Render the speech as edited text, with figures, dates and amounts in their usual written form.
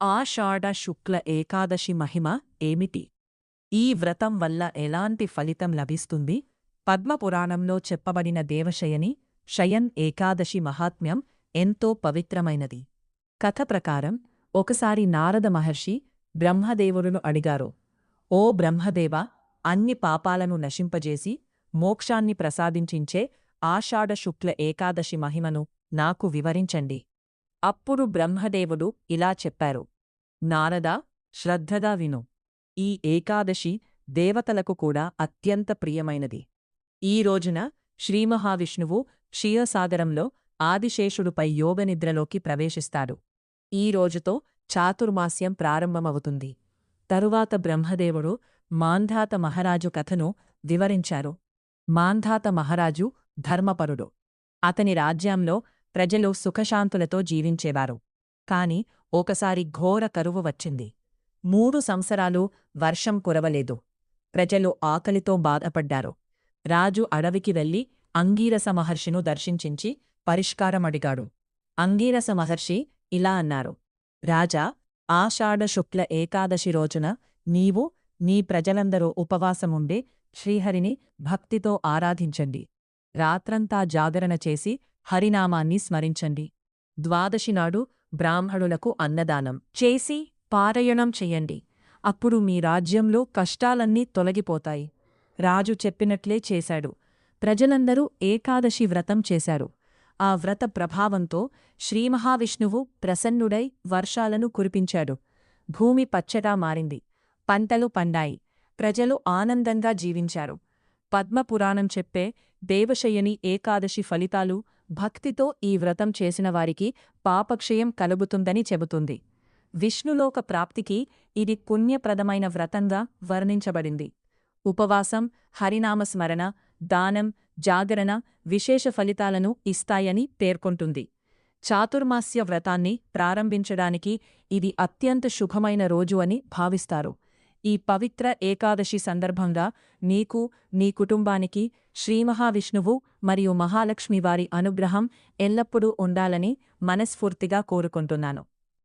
ఆషాఢ శుక్ల ఏకాదశి మహిమ ఏమిటి? ఈ వ్రతం వల్ల ఎలాంటి ఫలితం లభిస్తుంది? పద్మపురాణంలో చెప్పబడిన దేవశయని శయన్ ఏకాదశి మహాత్మ్యం ఎంతో పవిత్రమైనది. కథ ప్రకారం ఒకసారి నారద మహర్షి బ్రహ్మదేవుడును అడిగారు, ఓ బ్రహ్మదేవా, అన్ని పాపాలను నశింపజేసి మోక్షాన్ని ప్రసాదించించే ఆషాఢ శుక్ల ఏకాదశి మహిమను నాకు వివరించండి. అప్పుడు బ్రహ్మదేవుడు ఇలా చెప్పారు, నారదా, శ్రద్ధగా విను. ఈ ఏకాదశి దేవతలకు కూడా అత్యంత ప్రియమైనది. ఈ రోజున శ్రీమహావిష్ణువు క్షీరసాగరంలో ఆదిశేషుడుపై యోగనిద్రలోకి ప్రవేశిస్తాడు. ఈ రోజుతో చాతుర్మాస్యం ప్రారంభమవుతుంది. తరువాత బ్రహ్మదేవుడు మాంధాత మహారాజు కథను వివరించారు. మాంధాత మహారాజు ధర్మపరుడు. అతని రాజ్యంలో ప్రజలు సుఖశాంతులతో జీవించేవారు. కాని ఒకసారి ఘోర కరువు వచ్చింది. 3 సంవత్సరాలు వర్షం కురవలేదు. ప్రజలు ఆకలితో బాధపడ్డారు. రాజు అడవికి వెళ్లి అంగీరస మహర్షిను దర్శించి పరిష్కారమడిగాడు. అంగీరస మహర్షి ఇలా అన్నారు, రాజా, ఆషాఢ శుక్ల ఏకాదశి రోజున నీవు నీ ప్రజలందరూ ఉపవాసముండి శ్రీహరిని భక్తితో ఆరాధించండి. రాత్రంతా జాగరణ చేసి హరినామాన్ని స్మరించండి. ద్వాదశినాడు బ్రాహ్మణులకు అన్నదానం చేసి పారాయణం చెయ్యండి. అప్పుడు మీ రాజ్యంలో కష్టాలన్నీ తొలగిపోతాయి. రాజు చెప్పినట్లే చేశాడు. ప్రజలందరూ ఏకాదశి వ్రతం చేశారు. ఆ వ్రత ప్రభావంతో శ్రీమహావిష్ణువు ప్రసన్నుడై వర్షాలను కురిపించాడు. భూమి పచ్చగా మారింది. పంటలు పండాయి. ప్రజలు ఆనందంగా జీవించారు. పద్మపురాణం చెప్పే దేవశయని ఏకాదశి ఫలితాలు భక్తితో ఈ వ్రతం చేసినవారికి పాపక్షయం కలుగుతుందని చెబుతుంది. విష్ణులోక ప్రాప్తికి ఇది పుణ్యప్రదమైన వ్రతంగా వర్ణించబడింది. ఉపవాసం, హరినామస్మరణ, దానం, జాగరణ విశేష ఫలితాలను ఇస్తాయని పేర్కొంటుంది. చాతుర్మాస్య వ్రతాన్ని ప్రారంభించడానికి ఇది అత్యంత శుభమైన రోజు అని భావిస్తారు. ఈ పవిత్ర ఏకాదశి సందర్భంగా నీకు, నీ కుటుంబానికి శ్రీమహావిష్ణువు మరియు మహాలక్ష్మివారి అనుగ్రహం ఎల్లప్పుడూ ఉండాలని మనస్ఫూర్తిగా కోరుకుంటున్నాను.